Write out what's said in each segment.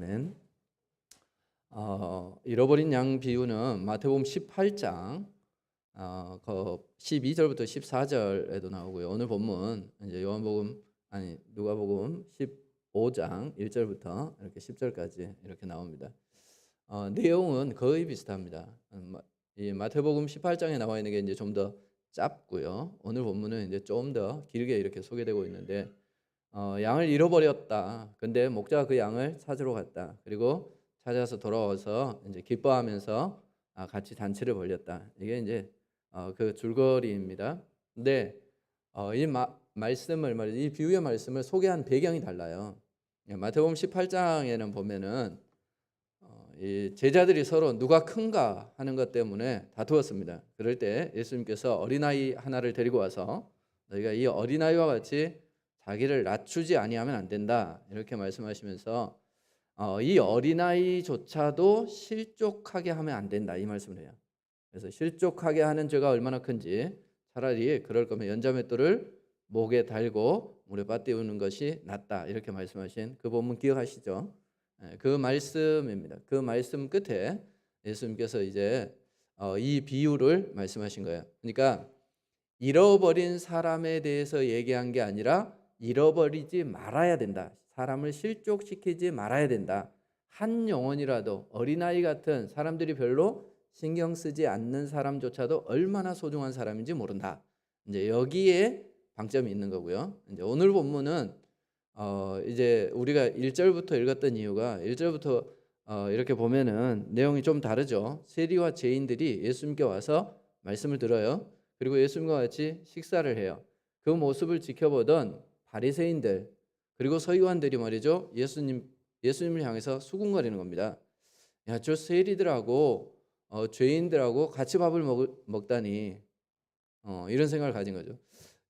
아멘. 잃어버린 양 비유는 마태복음 18장 그 12절부터 14절에도 나오고요. 오늘 본문 이제 누가복음 15장 1절부터 이렇게 10절까지 이렇게 나옵니다. 내용은 거의 비슷합니다. 이 마태복음 18장에 나와 있는 게 이제 좀 더 짧고요. 오늘 본문은 이제 좀 더 길게 이렇게 소개되고 있는데, 양을 잃어버렸다. 근데 목자가 그 양을 찾으러 갔다. 그리고 찾아서 돌아와서 이제 기뻐하면서 같이 잔치를 벌였다. 이게 이제 그 줄거리입니다. 근데 이 비유의 말씀을 소개한 배경이 달라요. 마태복음 18장에는 보면은 이 제자들이 서로 누가 큰가 하는 것 때문에 다투었습니다. 그럴 때 예수님께서 어린아이 하나를 데리고 와서 너희가 이 어린아이와 같이 자기를 낮추지 아니하면 안 된다, 이렇게 말씀하시면서 이 어린아이조차도 실족하게 하면 안 된다, 이 말씀을 해요. 그래서 실족하게 하는 죄가 얼마나 큰지 차라리 그럴 거면 연자맷돌을 목에 달고 물에 빠뜨리는 것이 낫다, 이렇게 말씀하신 그 본문 기억하시죠? 그 말씀입니다. 그 말씀 끝에 예수님께서 이제 이 비유를 말씀하신 거예요. 그러니까 잃어버린 사람에 대해서 얘기한 게 아니라 잃어버리지 말아야 된다. 사람을 실족시키지 말아야 된다. 한 영혼이라도, 어린아이 같은 사람들이 별로 신경 쓰지 않는 사람조차도 얼마나 소중한 사람인지 모른다. 이제 여기에 방점이 있는 거고요. 이제 오늘 본문은 이제 우리가 1절부터 읽었던 이유가 1절부터 이렇게 보면은 내용이 좀 다르죠. 세리와 죄인들이 예수님께 와서 말씀을 들어요. 그리고 예수님과 같이 식사를 해요. 그 모습을 지켜보던 바리새인들 그리고 서기관들이 말이죠, 예수님을 향해서 수군거리는 겁니다. 야, 저 세리들하고 죄인들하고 같이 밥을 먹다니, 이런 생각을 가진 거죠.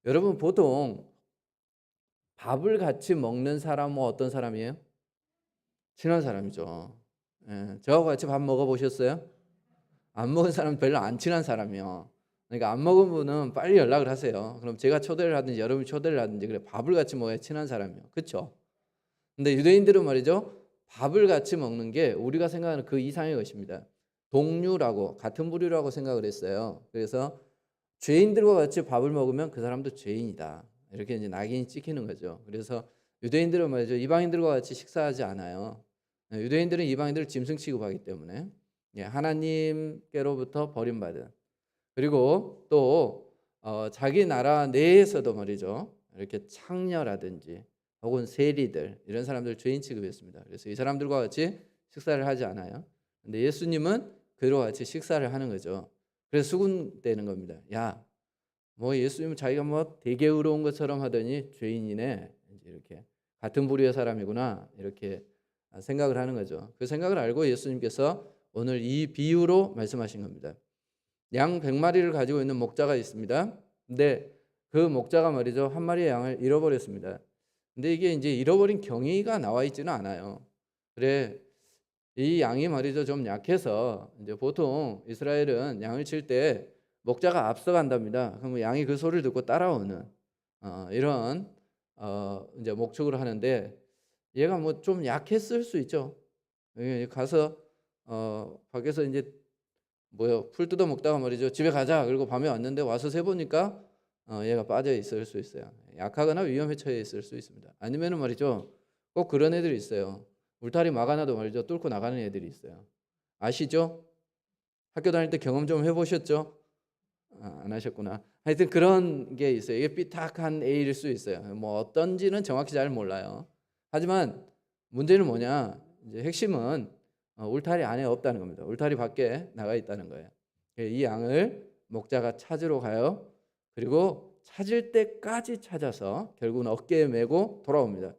여러분, 보통 밥을 같이 먹는 사람은 어떤 사람이에요? 친한 사람이죠. 저하고 같이 밥 먹어보셨어요? 안 먹은 사람은 별로 안 친한 사람이요. 그러니까 안 먹은 분은 빨리 연락을 하세요. 그럼 제가 초대를 하든지 여러분이 초대를 하든지, 그래 밥을 같이 먹어야 친한 사람이요. 그렇죠? 근데 유대인들은 말이죠, 밥을 같이 먹는 게 우리가 생각하는 그 이상의 것입니다. 동류라고, 같은 부류라고 생각을 했어요. 그래서 죄인들과 같이 밥을 먹으면 그 사람도 죄인이다, 이렇게 이제 낙인이 찍히는 거죠. 그래서 유대인들은 말이죠, 이방인들과 같이 식사하지 않아요. 유대인들은 이방인들을 짐승 취급하기 때문에, 하나님께로부터 버림받은, 그리고 또 자기 나라 내에서도 말이죠, 이렇게 창녀라든지 혹은 세리들, 이런 사람들 죄인 취급했습니다. 그래서 이 사람들과 같이 식사를 하지 않아요. 근데 예수님은 그들과 같이 식사를 하는 거죠. 그래서 수군대는 겁니다. 야, 뭐 예수님은 자기가 뭐 되게 의로운 것처럼 하더니 죄인이네, 이렇게 같은 부류의 사람이구나, 이렇게 생각을 하는 거죠. 그 생각을 알고 예수님께서 오늘 이 비유로 말씀하신 겁니다. 양 100마리를 가지고 있는 목자가 있습니다. 근데 그 목자가 말이죠, 한 마리의 양을 잃어버렸습니다. 근데 이게 이제 잃어버린 경위가 나와 있지는 않아요. 그래, 이 양이 말이죠, 좀 약해서 이제 보통 이스라엘은 양을 칠 때 목자가 앞서간답니다. 그럼 양이 그 소리를 듣고 따라오는 이런 이제 목축을 하는데, 얘가 뭐 좀 약했을 수 있죠. 가서 밖에서 이제 풀 뜯어 먹다가 말이죠, 집에 가자 그리고 밤에 왔는데 와서 세 보니까 얘가 빠져 있을 수 있어요. 약하거나 위험에 처해 있을 수 있습니다. 아니면은 말이죠, 꼭 그런 애들이 있어요. 울타리 막아놔도 말이죠, 뚫고 나가는 애들이 있어요. 아시죠? 학교 다닐 때 경험 좀 해보셨죠? 안 하셨구나. 하여튼 그런 게 있어요. 이게 삐딱한 애일 수 있어요. 뭐 어떤지는 정확히 잘 몰라요. 하지만 문제는 뭐냐, 이제 핵심은 울타리 안에 없다는 겁니다. 울타리 밖에 나가 있다는 거예요. 이 양을 목자가 찾으러 가요. 그리고 찾을 때까지 찾아서 결국은 어깨에 메고 돌아옵니다.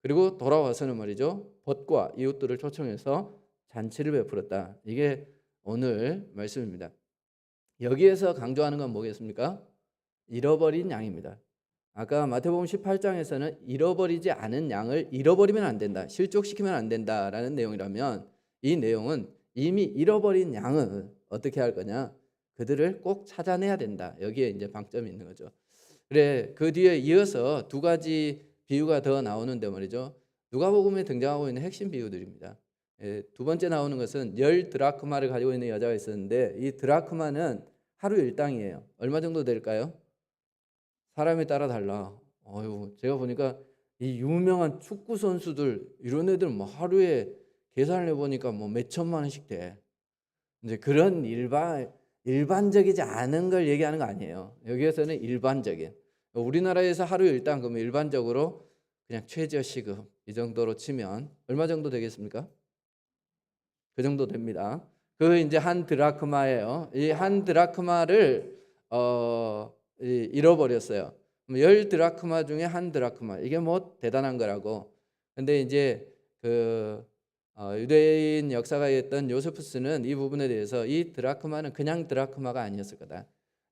그리고 돌아와서는 말이죠, 벗과 이웃들을 초청해서 잔치를 베풀었다. 이게 오늘 말씀입니다. 여기에서 강조하는 건 뭐겠습니까? 잃어버린 양입니다. 아까 마태복음 18장에서는 잃어버리지 않은 양을 잃어버리면 안 된다, 실족시키면 안 된다라는 내용이라면, 이 내용은 이미 잃어버린 양을 어떻게 할 거냐, 그들을 꼭 찾아내야 된다. 여기에 이제 방점이 있는 거죠. 그래, 그 뒤에 이어서 두 가지 비유가 더 나오는데 말이죠, 누가복음에 등장하고 있는 핵심 비유들입니다. 두 번째 나오는 것은 10드라크마를 가지고 있는 여자가 있었는데 이 드라크마는 하루 일당이에요. 얼마 정도 될까요? 사람에 따라 달라. 제가 보니까 이 유명한 축구 선수들 이런 애들 뭐 하루에 계산을 해보니까 뭐 몇 천만 원씩 돼. 이제 그런 일반적이지 않은 걸 얘기하는 거 아니에요. 여기에서는 일반적인. 우리나라에서 하루 일당 그러면 일반적으로 그냥 최저 시급 이 정도로 치면 얼마 정도 되겠습니까? 그 정도 됩니다. 그 이제 한 드라크마예요. 이 한 드라크마를 잃어버렸어요. 10드라크마 중에 한 드라크마. 이게 뭐 대단한 거라고. 근데 이제 유대인 역사가였던 요세푸스는 이 부분에 대해서 이 드라크마는 그냥 드라크마가 아니었을 거다.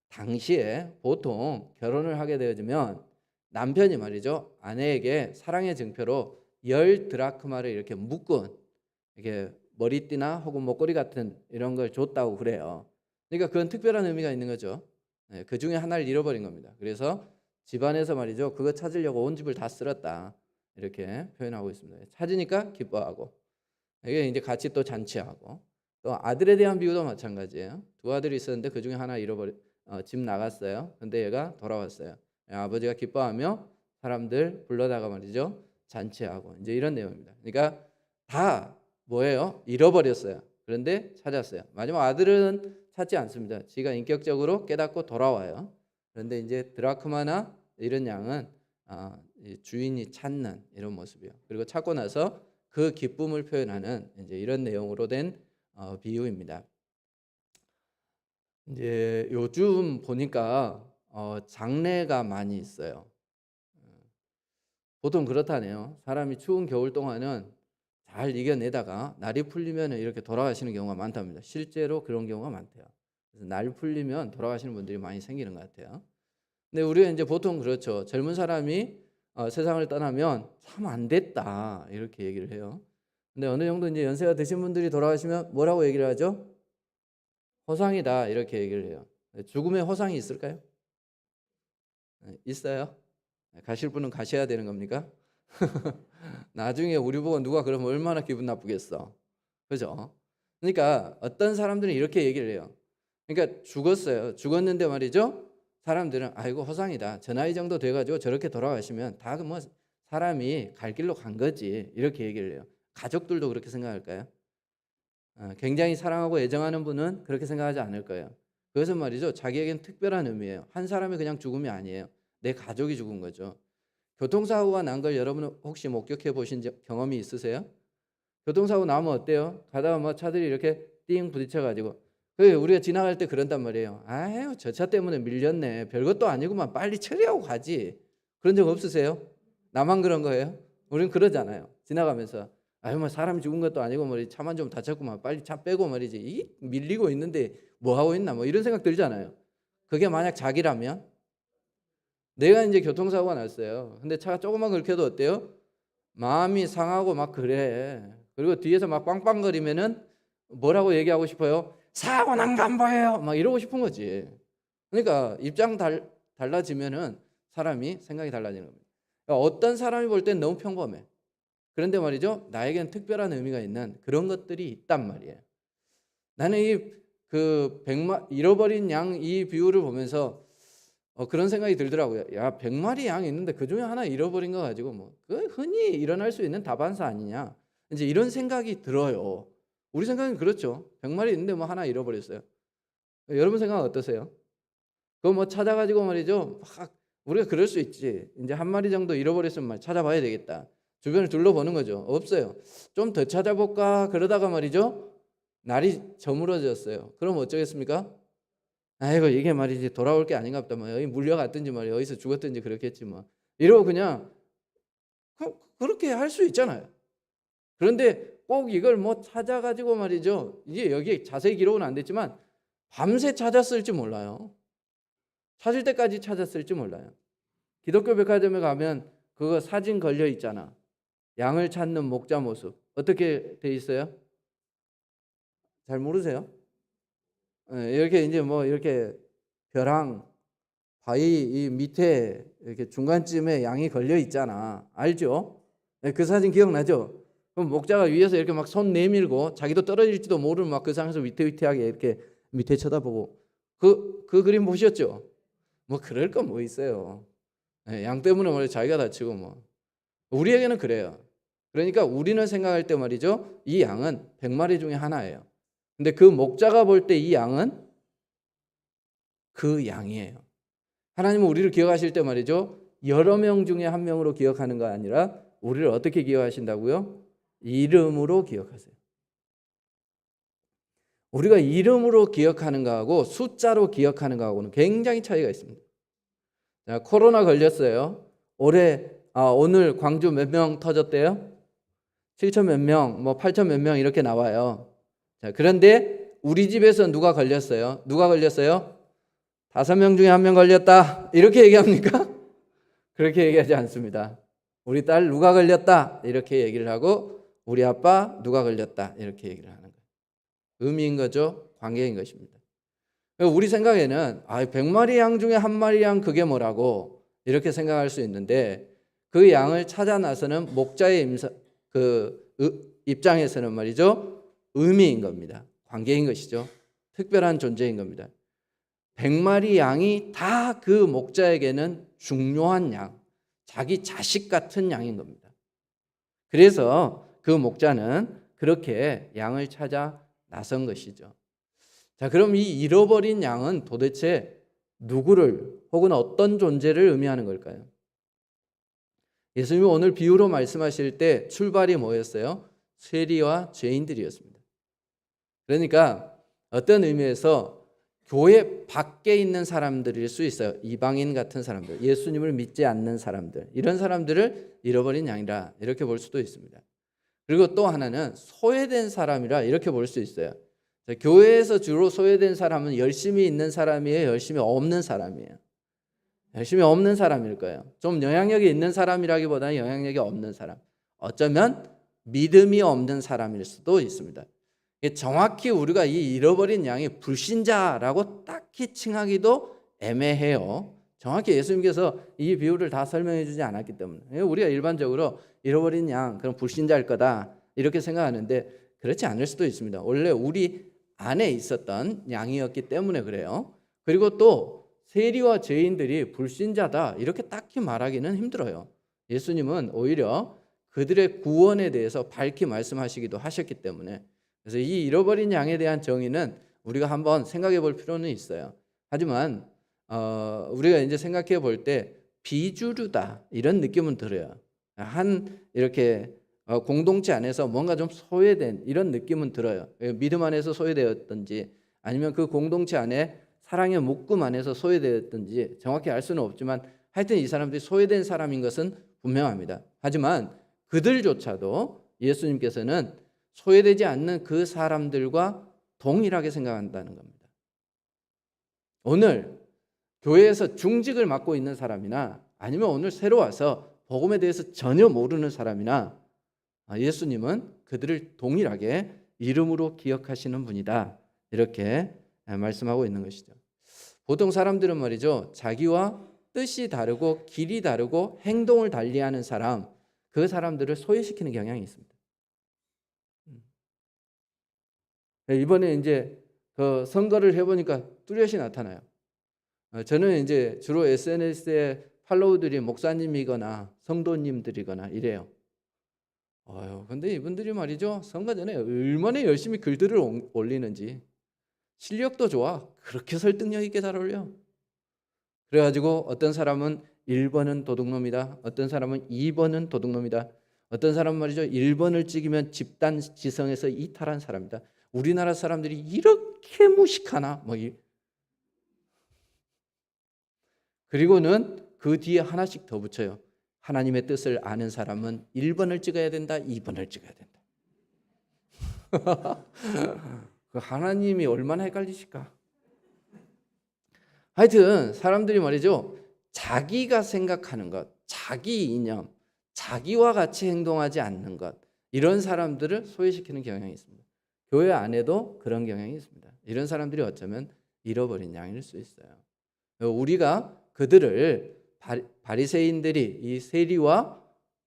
당시에 보통 결혼을 하게 되어지면 남편이 말이죠. 아내에게 사랑의 증표로 10드라크마를 이렇게 묶은 이렇게 머리띠나 혹은 목걸이 같은 이런 걸 줬다고 그래요. 그러니까 그건 특별한 의미가 있는 거죠. 그 중에 하나를 잃어버린 겁니다. 그래서 집안에서 말이죠. 그거 찾으려고 온 집을 다 쓸었다. 이렇게 표현하고 있습니다. 찾으니까 기뻐하고. 이게 이제 같이 또 잔치하고. 또 아들에 대한 비유도 마찬가지예요. 두 아들이 있었는데 그 중에 하나 집 나갔어요. 근데 얘가 돌아왔어요. 아버지가 기뻐하며 사람들 불러다가 말이죠. 잔치하고. 이제 이런 내용입니다. 그러니까 다 뭐예요? 잃어버렸어요. 그런데 찾았어요. 마지막 아들은 찾지 않습니다. 지가 인격적으로 깨닫고 돌아와요. 그런데 이제 드라크마나 이런 양은 주인이 찾는 이런 모습이요. 그리고 찾고 나서 그 기쁨을 표현하는 이제 이런 내용으로 된 비유입니다. 이제 요즘 보니까 장례가 많이 있어요. 보통 그렇다네요. 사람이 추운 겨울 동안은 잘 이겨내다가 날이 풀리면 이렇게 돌아가시는 경우가 많답니다. 실제로 그런 경우가 많대요. 그래서 날 풀리면 돌아가시는 분들이 많이 생기는 것 같아요. 근데 우리가 이제 보통 그렇죠. 젊은 사람이 세상을 떠나면 참 안 됐다 이렇게 얘기를 해요. 근데 어느 정도 이제 연세가 드신 분들이 돌아가시면 뭐라고 얘기를 하죠? 호상이다 이렇게 얘기를 해요. 죽음에 호상이 있을까요? 있어요? 가실 분은 가셔야 되는 겁니까? 나중에 우리 보고 누가 그러면 얼마나 기분 나쁘겠어. 그죠? 그러니까 어떤 사람들은 이렇게 얘기를 해요. 그러니까 죽었어요. 죽었는데 말이죠. 사람들은 아이고 호상이다. 저 나이 정도 돼가지고 저렇게 돌아가시면 다 뭐 사람이 갈 길로 간 거지. 이렇게 얘기를 해요. 가족들도 그렇게 생각할까요? 굉장히 사랑하고 애정하는 분은 그렇게 생각하지 않을 거예요. 그것은 말이죠. 자기에겐 특별한 의미예요. 한 사람이 그냥 죽음이 아니에요. 내 가족이 죽은 거죠. 교통사고가 난 걸 여러분 혹시 목격해 보신 경험이 있으세요? 교통사고 나면 어때요? 가다가 뭐 차들이 이렇게 띵 부딪혀가지고 우리가 지나갈 때 그런단 말이에요. 아유 저 차 때문에 밀렸네. 별것도 아니구만. 빨리 처리하고 가지. 그런 적 없으세요? 나만 그런 거예요? 우리는 그러잖아요. 지나가면서 아유 뭐 사람이 죽은 것도 아니고 뭐 차만 좀 다쳤구만. 빨리 차 빼고 말이지. 이 밀리고 있는데 뭐 하고 있나 뭐 이런 생각 들잖아요. 그게 만약 자기라면 내가 이제 교통사고가 났어요. 근데 차가 조금만 긁혀도 어때요? 마음이 상하고 막 그래. 그리고 뒤에서 막 빵빵거리면은 뭐라고 얘기하고 싶어요? 사고 난 거 안 보여요. 막 이러고 싶은 거지. 그러니까 입장 달라지면은 사람이 생각이 달라지는 겁니다. 그러니까 어떤 사람이 볼 땐 너무 평범해. 그런데 말이죠. 나에겐 특별한 의미가 있는 그런 것들이 있단 말이에요. 나는 잃어버린 양 이 비유를 보면서 그런 생각이 들더라고요. 야, 100마리 양이 있는데 그 중에 하나 잃어버린 거 가지고 뭐 그 흔히 일어날 수 있는 다반사 아니냐. 이제 이런 생각이 들어요. 우리 생각은 그렇죠. 100마리 있는데 뭐 하나 잃어버렸어요. 여러분 생각은 어떠세요? 그거 뭐 찾아가지고 말이죠. 막 우리가 그럴 수 있지. 이제 한 마리 정도 잃어버렸으면 찾아봐야 되겠다. 주변을 둘러보는 거죠. 없어요. 좀 더 찾아볼까 그러다가 말이죠. 날이 저물어졌어요. 그럼 어쩌겠습니까? 아이고 이게 말이지 돌아올 게 아닌가 보다. 뭐 여기 물려갔든지 말이야 어디서 죽었든지 그렇겠지 뭐. 이러고 그냥 그렇게 할 수 있잖아요. 그런데 꼭 이걸 뭐 찾아가지고 말이죠. 이제 여기 자세히 기록은 안 됐지만 밤새 찾았을지 몰라요. 찾을 때까지 찾았을지 몰라요. 기독교 백화점에 가면 그거 사진 걸려 있잖아. 양을 찾는 목자 모습. 어떻게 돼 있어요? 잘 모르세요? 이렇게 이제 뭐 이렇게 벼랑 바위 이 밑에 이렇게 중간쯤에 양이 걸려 있잖아. 알죠? 네, 그 사진 기억나죠? 그럼 목자가 위에서 이렇게 막 손 내밀고 자기도 떨어질지도 모르는 막 그 상황에서 위태위태하게 이렇게 밑에 쳐다보고 그 그림 보셨죠? 뭐 그럴 건 뭐 있어요. 네, 양 때문에 말이죠. 자기가 다치고 뭐. 우리에게는 그래요. 그러니까 우리는 생각할 때 말이죠. 이 양은 100마리 중에 하나예요. 근데 그 목자가 볼 때 이 양은 그 양이에요. 하나님은 우리를 기억하실 때 말이죠. 여러 명 중에 한 명으로 기억하는 거 아니라 우리를 어떻게 기억하신다고요? 이름으로 기억하세요. 우리가 이름으로 기억하는 거하고 숫자로 기억하는 거하고는 굉장히 차이가 있습니다. 자, 코로나 걸렸어요. 오늘 광주 몇 명 터졌대요? 7천 몇 명, 뭐 8천 몇 명 이렇게 나와요. 자, 그런데 우리 집에서 누가 걸렸어요? 누가 걸렸어요? 5명 중에 1명 걸렸다. 이렇게 얘기합니까? 그렇게 얘기하지 않습니다. 우리 딸 누가 걸렸다. 이렇게 얘기를 하고 우리 아빠 누가 걸렸다. 이렇게 얘기를 하는 거예요. 의미인 거죠. 관계인 것입니다. 우리 생각에는 100마리 양 중에 1마리 양 그게 뭐라고 이렇게 생각할 수 있는데 그 양을 찾아 나서는 목자의 입장에서는 말이죠. 의미인 겁니다. 관계인 것이죠. 특별한 존재인 겁니다. 100마리 양이 다 그 목자에게는 중요한 양, 자기 자식 같은 양인 겁니다. 그래서 그 목자는 그렇게 양을 찾아 나선 것이죠. 자, 그럼 이 잃어버린 양은 도대체 누구를 혹은 어떤 존재를 의미하는 걸까요? 예수님이 오늘 비유로 말씀하실 때 출발이 뭐였어요? 세리와 죄인들이었습니다. 그러니까 어떤 의미에서 교회 밖에 있는 사람들일 수 있어요. 이방인 같은 사람들, 예수님을 믿지 않는 사람들, 이런 사람들을 잃어버린 양이라 이렇게 볼 수도 있습니다. 그리고 또 하나는 소외된 사람이라 이렇게 볼 수 있어요. 교회에서 주로 소외된 사람은 열심히 있는 사람이에요? 열심히 없는 사람이에요? 열심히 없는 사람일 거예요. 좀 영향력이 있는 사람이라기보다는 영향력이 없는 사람. 어쩌면 믿음이 없는 사람일 수도 있습니다. 정확히 우리가 이 잃어버린 양이 불신자라고 딱히 칭하기도 애매해요. 정확히 예수님께서 이 비유를 다 설명해 주지 않았기 때문에 우리가 일반적으로 잃어버린 양 그럼 불신자일 거다 이렇게 생각하는데 그렇지 않을 수도 있습니다. 원래 우리 안에 있었던 양이었기 때문에 그래요. 그리고 또 세리와 죄인들이 불신자다 이렇게 딱히 말하기는 힘들어요. 예수님은 오히려 그들의 구원에 대해서 밝히 말씀하시기도 하셨기 때문에 그래서 이 잃어버린 양에 대한 정의는 우리가 한번 생각해 볼 필요는 있어요. 하지만 우리가 이제 생각해 볼 때 비주류다 이런 느낌은 들어요. 이렇게 공동체 안에서 뭔가 좀 소외된 이런 느낌은 들어요. 믿음 안에서 소외되었든지 아니면 그 공동체 안에 사랑의 묶음 안에서 소외되었든지 정확히 알 수는 없지만 하여튼 이 사람들이 소외된 사람인 것은 분명합니다. 하지만 그들조차도 예수님께서는 소외되지 않는 그 사람들과 동일하게 생각한다는 겁니다. 오늘 교회에서 중직을 맡고 있는 사람이나 아니면 오늘 새로 와서 복음에 대해서 전혀 모르는 사람이나 예수님은 그들을 동일하게 이름으로 기억하시는 분이다. 이렇게 말씀하고 있는 것이죠. 보통 사람들은 말이죠. 자기와 뜻이 다르고 길이 다르고 행동을 달리하는 사람, 그 사람들을 소외시키는 경향이 있습니다. 이번에 이제 그 선거를 해보니까 뚜렷이 나타나요. 저는 이제 주로 SNS에 팔로우들이 목사님이거나 성도님들이거나 이래요. 근데 이분들이 말이죠. 선거 전에 얼마나 열심히 글들을 올리는지 실력도 좋아. 그렇게 설득력 있게 잘 올려. 그래가지고 어떤 사람은 1번은 도둑놈이다. 어떤 사람은 2번은 도둑놈이다. 어떤 사람은 말이죠. 1번을 찍으면 집단 지성에서 이탈한 사람이다. 우리나라 사람들이 이렇게 무식하나? 그리고는 그 뒤에 하나씩 더 붙여요. 하나님의 뜻을 아는 사람은 1번을 찍어야 된다. 2번을 찍어야 된다. 그 하나님이 얼마나 헷갈리실까? 하여튼 사람들이 말이죠. 자기가 생각하는 것, 자기 이념, 자기와 같이 행동하지 않는 것 이런 사람들을 소외시키는 경향이 있습니다. 교회 안에도 그런 경향이 있습니다. 이런 사람들이 어쩌면 잃어버린 양일 수 있어요. 우리가 그들을 바리새인들이 이 세리와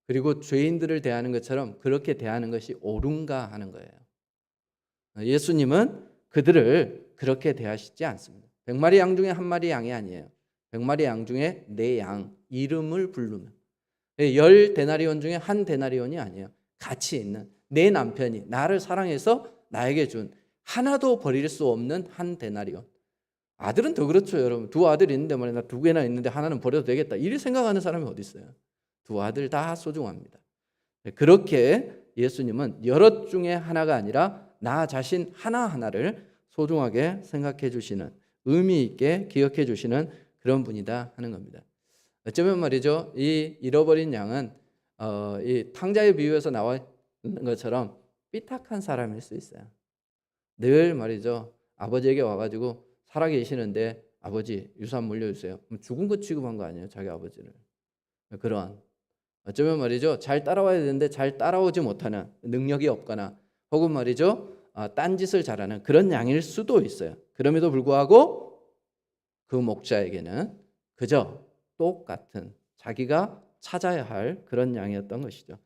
그리고 죄인들을 대하는 것처럼 그렇게 대하는 것이 옳은가 하는 거예요. 예수님은 그들을 그렇게 대하시지 않습니다. 100마리 양 중에 한 마리 양이 아니에요. 100마리 양 중에 네 양 이름을 부르는 10데나리온 중에 한 데나리온이 아니에요. 가치 있는 내 남편이 나를 사랑해서 나에게 준 하나도 버릴 수 없는 한 데나리온. 아들은 더 그렇죠, 여러분. 두 아들이 있는데 말이야, 나 두 개나 있는데 하나는 버려도 되겠다. 이렇게 생각하는 사람이 어디 있어요? 두 아들 다 소중합니다. 그렇게 예수님은 여럿 중에 하나가 아니라 나 자신 하나하나를 소중하게 생각해 주시는, 의미 있게 기억해 주시는 그런 분이다 하는 겁니다. 어쩌면 말이죠, 이 잃어버린 양은 이 탕자의 비유에서 나와 있는 것처럼 삐딱한 사람일 수 있어요. 늘 말이죠, 아버지에게 와가지고 살아계시는데 아버지 유산 물려주세요. 죽은 것 취급한 거 아니에요, 자기 아버지를. 그런 어쩌면 말이죠, 잘 따라와야 되는데 잘 따라오지 못하는, 능력이 없거나 혹은 말이죠, 딴짓을 잘하는 그런 양일 수도 있어요. 그럼에도 불구하고 그 목자에게는 그저 똑같은 자기가 찾아야 할 그런 양이었던 것이죠.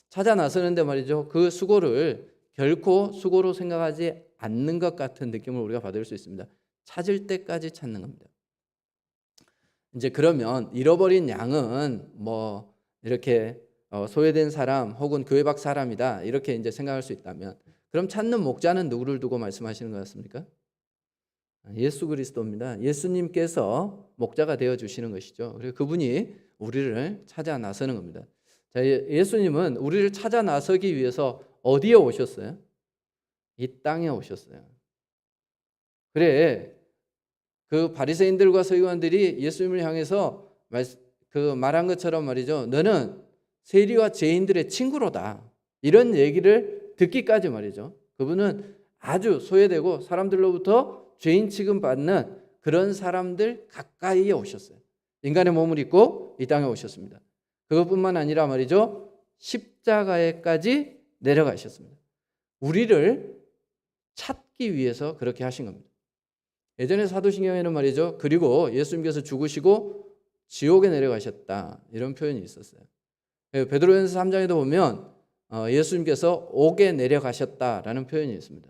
찾아 나서는데 말이죠, 그 수고를 결코 수고로 생각하지 않는 것 같은 느낌을 우리가 받을 수 있습니다. 찾을 때까지 찾는 겁니다. 이제 그러면 잃어버린 양은 뭐 이렇게 소외된 사람 혹은 교회 밖 사람이다 이렇게 이제 생각할 수 있다면, 그럼 찾는 목자는 누구를 두고 말씀하시는 것 같습니까? 예수 그리스도입니다. 예수님께서 목자가 되어 주시는 것이죠. 그리고 그분이 우리를 찾아 나서는 겁니다. 자, 예수님은 우리를 찾아 나서기 위해서 어디에 오셨어요? 이 땅에 오셨어요. 그래, 그 바리새인들과 서기관들이 예수님을 향해서 말한 것처럼 말이죠, 너는 세리와 죄인들의 친구로다, 이런 얘기를 듣기까지 말이죠, 그분은 아주 소외되고 사람들로부터 죄인 취급받는 그런 사람들 가까이에 오셨어요. 인간의 몸을 입고 이 땅에 오셨습니다. 그것뿐만 아니라 말이죠, 십자가에까지 내려가셨습니다. 우리를 찾기 위해서 그렇게 하신 겁니다. 예전에 사도신경에는 말이죠, 그리고 예수님께서 죽으시고 지옥에 내려가셨다 이런 표현이 있었어요. 베드로전서 3장에도 보면 예수님께서 옥에 내려가셨다라는 표현이 있습니다.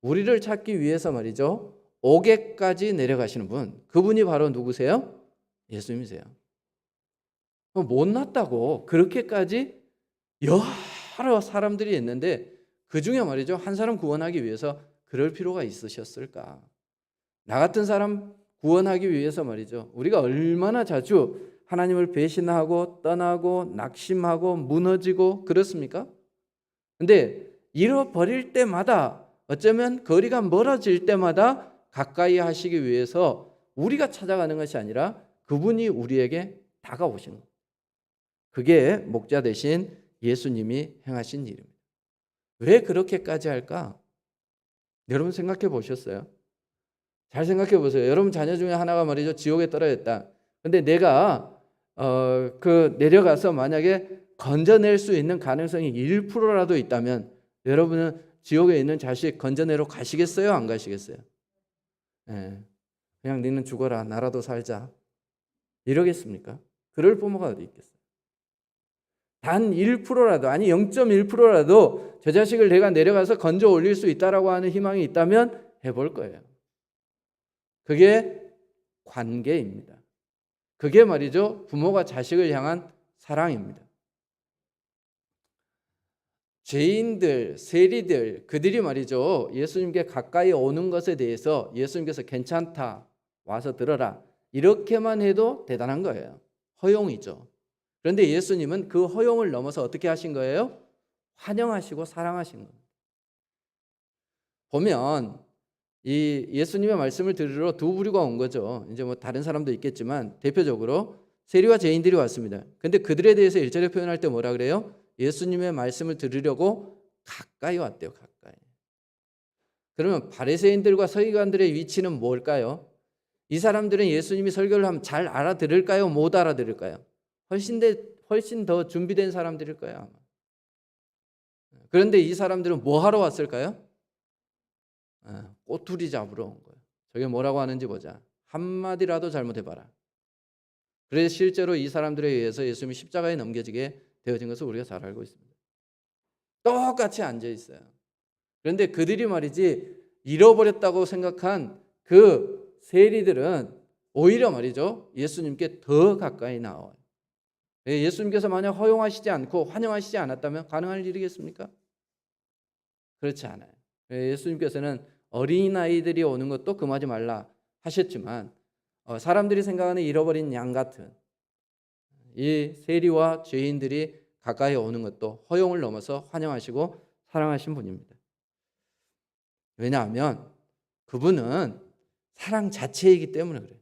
우리를 찾기 위해서 말이죠, 옥에까지 내려가시는 분, 그분이 바로 누구세요? 예수님이세요. 못났다고 그렇게까지 여러 사람들이 있는데 그 중에 말이죠, 한 사람 구원하기 위해서 그럴 필요가 있으셨을까? 나 같은 사람 구원하기 위해서 말이죠, 우리가 얼마나 자주 하나님을 배신하고 떠나고 낙심하고 무너지고 그렇습니까? 근데 잃어버릴 때마다, 어쩌면 거리가 멀어질 때마다 가까이 하시기 위해서 우리가 찾아가는 것이 아니라 그분이 우리에게 다가오시는 거예요. 그게 목자 되신 예수님이 행하신 일입니다. 왜 그렇게까지 할까? 여러분 생각해 보셨어요? 잘 생각해 보세요. 여러분 자녀 중에 하나가 말이죠, 지옥에 떨어졌다. 근데 내가 내려가서 만약에 건져낼 수 있는 가능성이 1%라도 있다면 여러분은 지옥에 있는 자식 건져내러 가시겠어요? 안 가시겠어요? 그냥 너는 죽어라, 나라도 살자, 이러겠습니까? 그럴 부모가 어디 있겠어요? 단 1%라도, 아니 0.1%라도 저 자식을 내가 내려가서 건져 올릴 수 있다라고 하는 희망이 있다면 해볼 거예요. 그게 관계입니다. 그게 말이죠, 부모가 자식을 향한 사랑입니다. 죄인들, 세리들, 그들이 말이죠, 예수님께 가까이 오는 것에 대해서 예수님께서 괜찮다, 와서 들어라, 이렇게만 해도 대단한 거예요. 허용이죠. 그런데 예수님은 그 허용을 넘어서 어떻게 하신 거예요? 환영하시고 사랑하신 겁니다. 보면 이 예수님의 말씀을 들으러 두 부류가 온 거죠. 이제 뭐 다른 사람도 있겠지만 대표적으로 세리와 죄인들이 왔습니다. 근데 그들에 대해서 1절에 표현할 때 뭐라 그래요? 예수님의 말씀을 들으려고 가까이 왔대요. 가까이. 그러면 바리새인들과 서기관들의 위치는 뭘까요? 이 사람들은 예수님이 설교를 하면 잘 알아들을까요? 못 알아들을까요? 훨씬 더 준비된 사람들일 거예요, 아마. 그런데 이 사람들은 뭐 하러 왔을까요? 꼬투리 잡으러 온 거예요. 저게 뭐라고 하는지 보자. 한마디라도 잘못해봐라. 그래서 실제로 이 사람들에 의해서 예수님이 십자가에 넘겨지게 되어진 것을 우리가 잘 알고 있습니다. 똑같이 앉아 있어요. 그런데 그들이 말이지 잃어버렸다고 생각한 그 세리들은 오히려 말이죠 예수님께 더 가까이 나와요. 예수님께서 만약 허용하시지 않고 환영하시지 않았다면 가능한 일이겠습니까? 그렇지 않아요. 예수님께서는 어린아이들이 오는 것도 금하지 말라 하셨지만 사람들이 생각하는 잃어버린 양 같은 이 세리와 죄인들이 가까이 오는 것도 허용을 넘어서 환영하시고 사랑하신 분입니다. 왜냐하면 그분은 사랑 자체이기 때문에 그래요.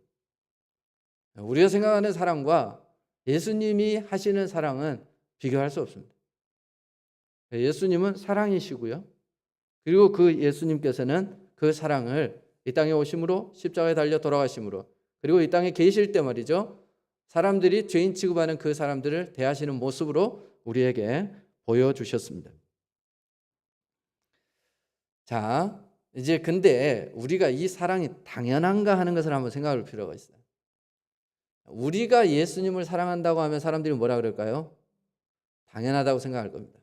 우리가 생각하는 사랑과 예수님이 하시는 사랑은 비교할 수 없습니다. 예수님은 사랑이시고요. 그리고 그 예수님께서는 그 사랑을 이 땅에 오심으로 십자가에 달려 돌아가심으로 그리고 이 땅에 계실 때 말이죠. 사람들이 죄인 취급하는 그 사람들을 대하시는 모습으로 우리에게 보여주셨습니다. 자, 이제 근데 우리가 이 사랑이 당연한가 하는 것을 한번 생각할 필요가 있어요. 우리가 예수님을 사랑한다고 하면 사람들이 뭐라 그럴까요? 당연하다고 생각할 겁니다.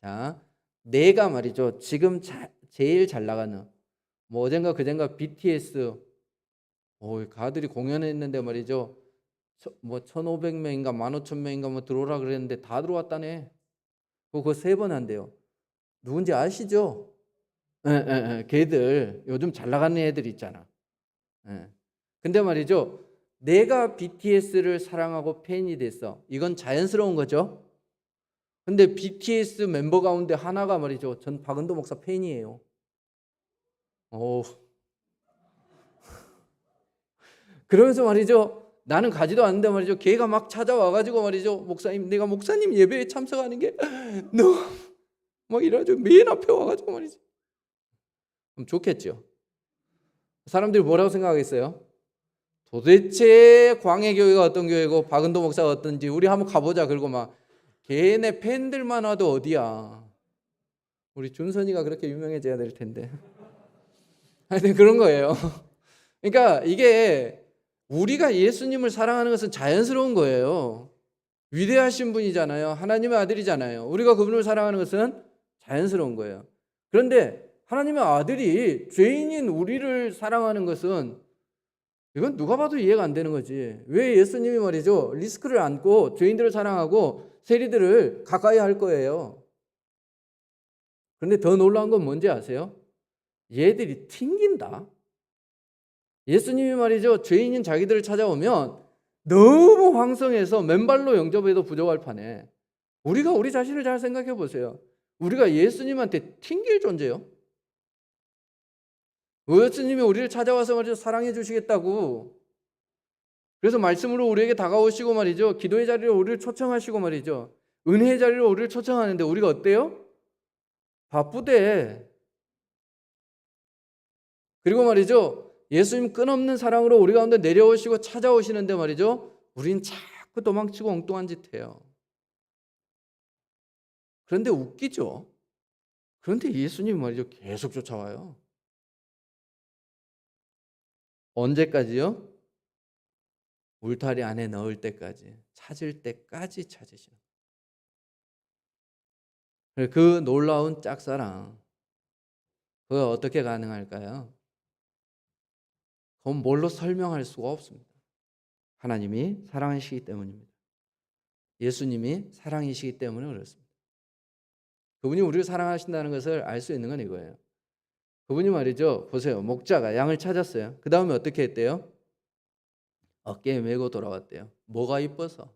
자, 내가 말이죠. 지금 제일 잘 나가는 뭐 어젠가 그젠가 BTS 가들이 공연했는데 말이죠. 뭐 1,500명인가 15,000명인가 뭐 들어오라 그랬는데 다 들어왔다네. 그거 3번 한대요. 누군지 아시죠? 걔들 요즘 잘 나가는 애들 있잖아. 근데 말이죠. 내가 BTS를 사랑하고 팬이 됐어. 이건 자연스러운 거죠. 근데 BTS 멤버 가운데 하나가 말이죠. 전 박은도 목사 팬이에요. 그러면서 말이죠. 나는 가지도 않는데 말이죠. 걔가 막 찾아와가지고 말이죠. 목사님, 내가 목사님 예배에 참석하는 게 너무 막 이래가지고 맨 앞에 와가지고 말이죠. 그럼 좋겠죠. 사람들이 뭐라고 생각하겠어요? 도대체 광해교회가 어떤 교회고 박은도 목사가 어떤지 우리 한번 가보자. 그리고 막 걔네 팬들만 와도 어디야. 우리 준선이가 그렇게 유명해져야 될 텐데. 하여튼 그런 거예요. 그러니까 이게 우리가 예수님을 사랑하는 것은 자연스러운 거예요. 위대하신 분이잖아요. 하나님의 아들이잖아요. 우리가 그분을 사랑하는 것은 자연스러운 거예요. 그런데 하나님의 아들이 죄인인 우리를 사랑하는 것은 이건 누가 봐도 이해가 안 되는 거지. 왜 예수님이 말이죠. 리스크를 안고 죄인들을 사랑하고 세리들을 가까이 할 거예요. 그런데 더 놀라운 건 뭔지 아세요? 얘들이 튕긴다. 예수님이 말이죠. 죄인인 자기들을 찾아오면 너무 황성해서 맨발로 영접해도 부족할 판에 우리가 우리 자신을 잘 생각해 보세요. 우리가 예수님한테 튕길 존재요. 예수님이 우리를 찾아와서 말이죠. 사랑해 주시겠다고. 그래서 말씀으로 우리에게 다가오시고 말이죠. 기도의 자리로 우리를 초청하시고 말이죠. 은혜의 자리로 우리를 초청하는데 우리가 어때요? 바쁘대. 그리고 말이죠. 예수님 끝없는 사랑으로 우리 가운데 내려오시고 찾아오시는데 말이죠. 우린 자꾸 도망치고 엉뚱한 짓 해요. 그런데 웃기죠. 그런데 예수님 말이죠. 계속 쫓아와요. 언제까지요? 울타리 안에 넣을 때까지, 찾을 때까지 찾으시는. 그 놀라운 짝사랑, 그거 어떻게 가능할까요? 그건 뭘로 설명할 수가 없습니다. 하나님이 사랑이시기 때문입니다. 예수님이 사랑이시기 때문에 그렇습니다. 그분이 우리를 사랑하신다는 것을 알 수 있는 건 이거예요. 그분이 말이죠. 보세요. 목자가 양을 찾았어요. 그 다음에 어떻게 했대요? 어깨에 메고 돌아왔대요. 뭐가 이뻐서?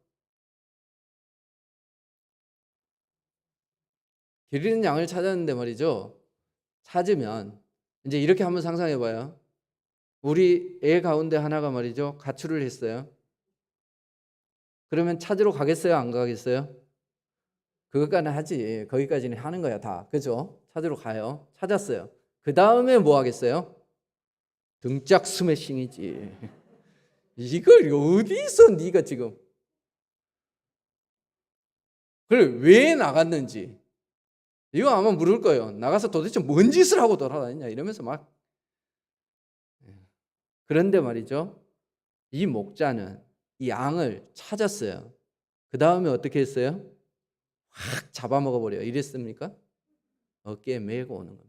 길 잃은 양을 찾았는데 말이죠. 찾으면 이제 이렇게 한번 상상해 봐요. 우리 애 가운데 하나가 말이죠. 가출을 했어요. 그러면 찾으러 가겠어요? 안 가겠어요? 그것까지는 하지. 거기까지는 하는 거야 다. 그죠? 찾으러 가요. 찾았어요. 그 다음에 뭐 하겠어요? 등짝 스매싱이지. 이걸 어디서 네가 지금 그래 왜 나갔는지 이거 아마 물을 거예요. 나가서 도대체 뭔 짓을 하고 돌아다니냐 이러면서 막. 그런데 말이죠. 이 목자는 이 양을 찾았어요. 그 다음에 어떻게 했어요? 확 잡아먹어버려요. 이랬습니까? 어깨에 메고 오는 겁니다.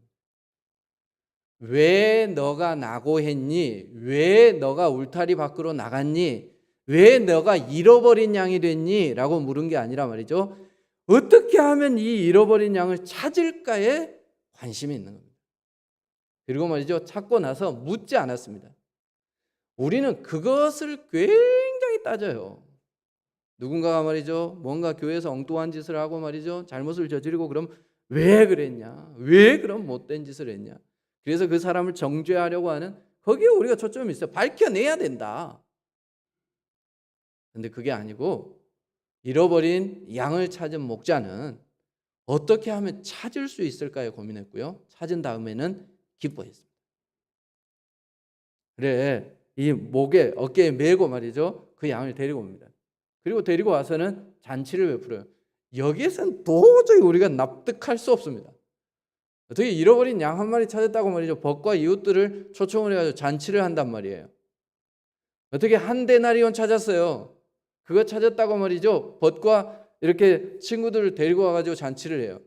왜 너가 낙오했니? 왜 너가 울타리 밖으로 나갔니? 왜 너가 잃어버린 양이 됐니? 라고 물은 게 아니라 말이죠. 어떻게 하면 이 잃어버린 양을 찾을까에 관심이 있는 겁니다. 그리고 말이죠. 찾고 나서 묻지 않았습니다. 우리는 그것을 굉장히 따져요. 누군가가 말이죠. 뭔가 교회에서 엉뚱한 짓을 하고 말이죠. 잘못을 저지르고 그럼 왜 그랬냐? 왜 그런 못된 짓을 했냐? 그래서 그 사람을 정죄하려고 하는 거기에 우리가 초점이 있어요. 밝혀내야 된다. 근데 그게 아니고 잃어버린 양을 찾은 목자는 어떻게 하면 찾을 수 있을까요? 고민했고요. 찾은 다음에는 기뻐했습니다. 그래, 이 목에 어깨에 메고 말이죠. 그 양을 데리고 옵니다. 그리고 데리고 와서는 잔치를 베풀어요. 여기에서는 도저히 우리가 납득할 수 없습니다. 어떻게 잃어버린 양 한 마리 찾았다고 말이죠. 벗과 이웃들을 초청을 해가지고 잔치를 한단 말이에요. 어떻게 한 데나리온 찾았어요. 그거 찾았다고 말이죠. 벗과 이렇게 친구들을 데리고 와가지고 잔치를 해요.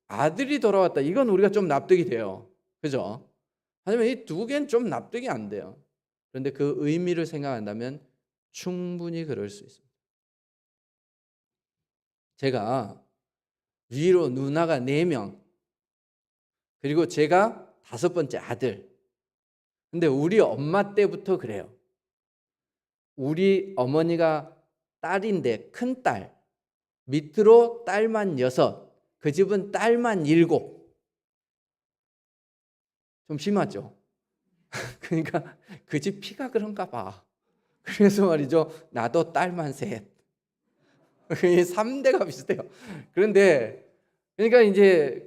아들이 돌아왔다. 이건 우리가 좀 납득이 돼요. 그죠? 하지만 이 두 개는 좀 납득이 안 돼요. 그런데 그 의미를 생각한다면 충분히 그럴 수 있습니다. 제가 위로 누나가 4명, 그리고 제가 5번째 아들. 근데 우리 엄마 때부터 그래요. 우리 어머니가 딸인데 큰딸, 밑으로 딸만 6, 그 집은 딸만 7. 좀 심하죠? 그러니까 그 집 피가 그런가 봐. 그래서 말이죠. 나도 딸만 3. 3대가 비슷해요. 그런데 그러니까 이제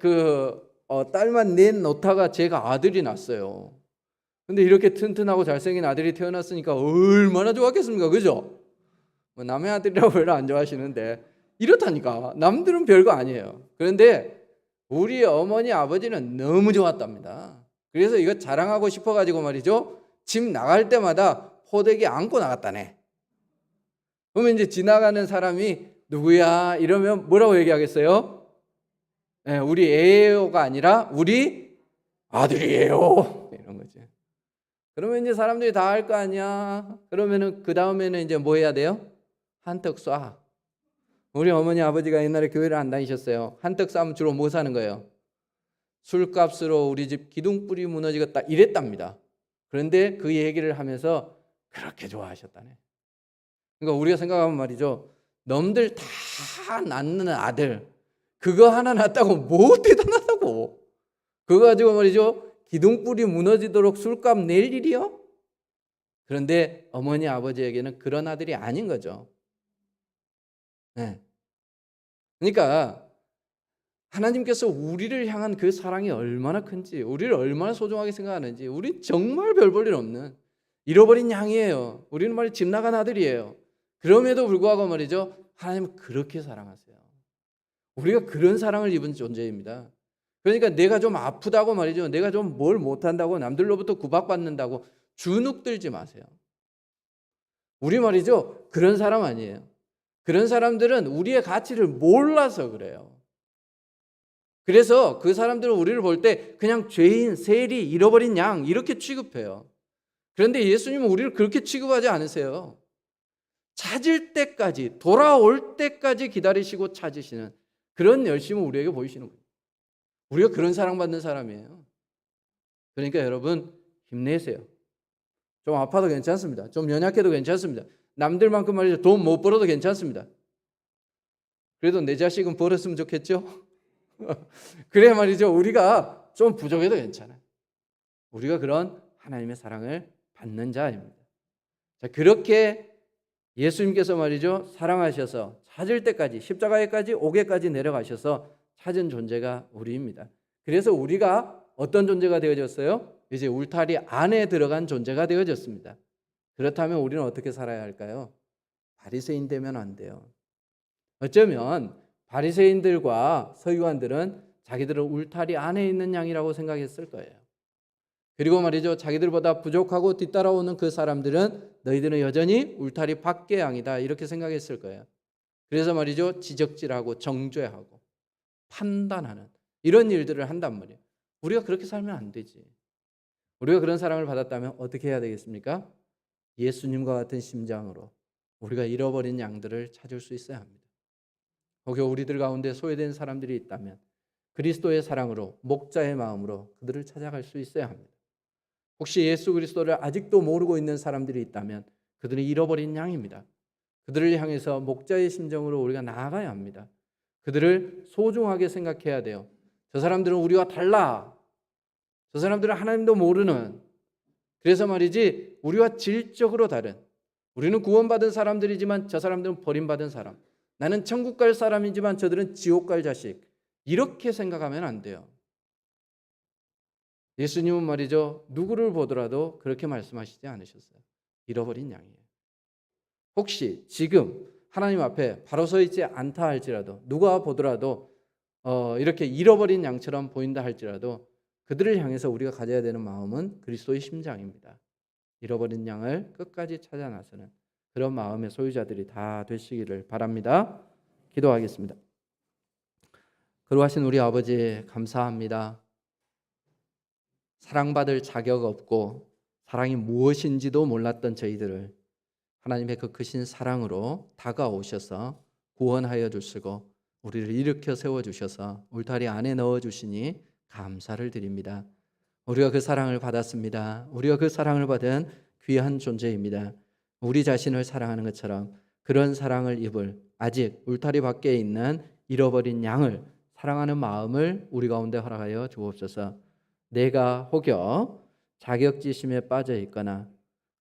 딸만 넷 놓다가 제가 아들이 났어요. 근데 이렇게 튼튼하고 잘생긴 아들이 태어났으니까 얼마나 좋았겠습니까? 그죠? 뭐 남의 아들이라고 별로 안 좋아하시는데 이렇다니까. 남들은 별거 아니에요. 그런데 우리 어머니 아버지는 너무 좋았답니다. 그래서 이거 자랑하고 싶어가지고 말이죠. 집 나갈 때마다 호되게 안고 나갔다네. 그러면 이제 지나가는 사람이 누구야? 이러면 뭐라고 얘기하겠어요? 네, 우리 애요가 아니라 우리 아들이에요. 이런 거지. 그러면 이제 사람들이 다 할 거 아니야. 그러면은 그 다음에는 이제 뭐 해야 돼요? 한턱 쏴. 우리 어머니 아버지가 옛날에 교회를 안 다니셨어요. 한턱 쏴면 주로 뭐 사는 거예요? 술값으로 우리 집 기둥뿌리 무너지겠다 이랬답니다. 그런데 그 얘기를 하면서 그렇게 좋아하셨다네. 그러니까 우리가 생각하면 말이죠. 놈들 다 낳는 아들 그거 하나 낳았다고 뭐 대단하다고. 그거 가지고 말이죠. 기둥뿌리 무너지도록 술값 낼 일이요? 그런데 어머니 아버지에게는 그런 아들이 아닌 거죠. 네. 그러니까 하나님께서 우리를 향한 그 사랑이 얼마나 큰지, 우리를 얼마나 소중하게 생각하는지, 우리 정말 별 볼 일 없는 잃어버린 양이에요. 우리는 말이 집 나간 아들이에요. 그럼에도 불구하고 말이죠. 하나님은 그렇게 사랑하세요. 우리가 그런 사랑을 입은 존재입니다. 그러니까 내가 좀 아프다고 말이죠. 내가 좀 뭘 못한다고 남들로부터 구박받는다고 주눅 들지 마세요. 우리 말이죠. 그런 사람 아니에요. 그런 사람들은 우리의 가치를 몰라서 그래요. 그래서 그 사람들은 우리를 볼 때 그냥 죄인, 세리, 잃어버린 양 이렇게 취급해요. 그런데 예수님은 우리를 그렇게 취급하지 않으세요. 찾을 때까지, 돌아올 때까지 기다리시고 찾으시는 그런 열심을 우리에게 보이시는 거예요. 우리가 그런 사랑받는 사람이에요. 그러니까 여러분 힘내세요. 좀 아파도 괜찮습니다. 좀 연약해도 괜찮습니다. 남들만큼 말이죠. 돈 못 벌어도 괜찮습니다. 그래도 내 자식은 벌었으면 좋겠죠? 그래 말이죠. 우리가 좀 부족해도 괜찮아요. 우리가 그런 하나님의 사랑을 받는 자입니다. 자, 그렇게 예수님께서 말이죠. 사랑하셔서 찾을 때까지 십자가에까지 오게까지 내려가셔서 찾은 존재가 우리입니다. 그래서 우리가 어떤 존재가 되어졌어요? 이제 울타리 안에 들어간 존재가 되어졌습니다. 그렇다면 우리는 어떻게 살아야 할까요? 바리새인 되면 안 돼요. 어쩌면 바리새인들과 서기관들은 자기들은 울타리 안에 있는 양이라고 생각했을 거예요. 그리고 말이죠. 자기들보다 부족하고 뒤따라오는 그 사람들은 너희들은 여전히 울타리 밖의 양이다 이렇게 생각했을 거예요. 그래서 말이죠. 지적질하고 정죄하고 판단하는 이런 일들을 한단 말이에요. 우리가 그렇게 살면 안 되지. 우리가 그런 사랑을 받았다면 어떻게 해야 되겠습니까? 예수님과 같은 심장으로 우리가 잃어버린 양들을 찾을 수 있어야 합니다. 혹여 우리들 가운데 소외된 사람들이 있다면 그리스도의 사랑으로 목자의 마음으로 그들을 찾아갈 수 있어야 합니다. 혹시 예수 그리스도를 아직도 모르고 있는 사람들이 있다면 그들은 잃어버린 양입니다. 그들을 향해서 목자의 심정으로 우리가 나아가야 합니다. 그들을 소중하게 생각해야 돼요. 저 사람들은 우리와 달라. 저 사람들은 하나님도 모르는, 그래서 말이지 우리와 질적으로 다른, 우리는 구원받은 사람들이지만 저 사람들은 버림받은 사람, 나는 천국 갈 사람이지만 저들은 지옥 갈 자식, 이렇게 생각하면 안 돼요. 예수님은 말이죠, 누구를 보더라도 그렇게 말씀하시지 않으셨어요. 잃어버린 양이에요. 혹시 지금 하나님 앞에 바로 서 있지 않다 할지라도, 누가 보더라도 이렇게 잃어버린 양처럼 보인다 할지라도 그들을 향해서 우리가 가져야 되는 마음은 그리스도의 심장입니다. 잃어버린 양을 끝까지 찾아 나서는 그런 마음의 소유자들이 다 되시기를 바랍니다. 기도하겠습니다. 거룩하신 우리 아버지, 감사합니다. 사랑받을 자격 없고 사랑이 무엇인지도 몰랐던 저희들을 하나님의 그 크신 사랑으로 다가오셔서 구원하여 주시고 우리를 일으켜 세워주셔서 울타리 안에 넣어주시니 감사를 드립니다. 우리가 그 사랑을 받았습니다. 우리가 그 사랑을 받은 귀한 존재입니다. 우리 자신을 사랑하는 것처럼 그런 사랑을 입을 아직 울타리 밖에 있는 잃어버린 양을 사랑하는 마음을 우리 가운데 허락하여 주옵소서. 내가 혹여 자격지심에 빠져 있거나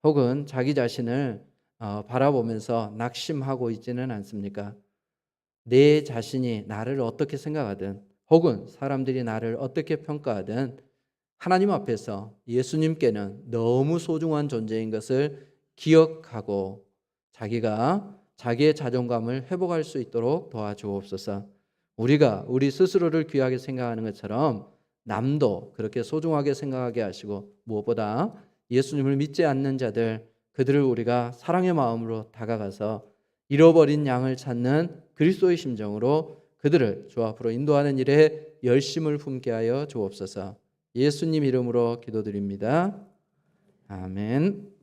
혹은 자기 자신을 바라보면서 낙심하고 있지는 않습니까? 내 자신이 나를 어떻게 생각하든 혹은 사람들이 나를 어떻게 평가하든 하나님 앞에서 예수님께는 너무 소중한 존재인 것을 기억하고 자기가 자기의 자존감을 회복할 수 있도록 도와주옵소서. 우리가 우리 스스로를 귀하게 생각하는 것처럼 남도 그렇게 소중하게 생각하게 하시고 무엇보다 예수님을 믿지 않는 자들, 그들을 우리가 사랑의 마음으로 다가가서 잃어버린 양을 찾는 그리스도의 심정으로 그들을 주 앞으로 인도하는 일에 열심을 품게 하여 주옵소서. 예수님 이름으로 기도드립니다. 아멘.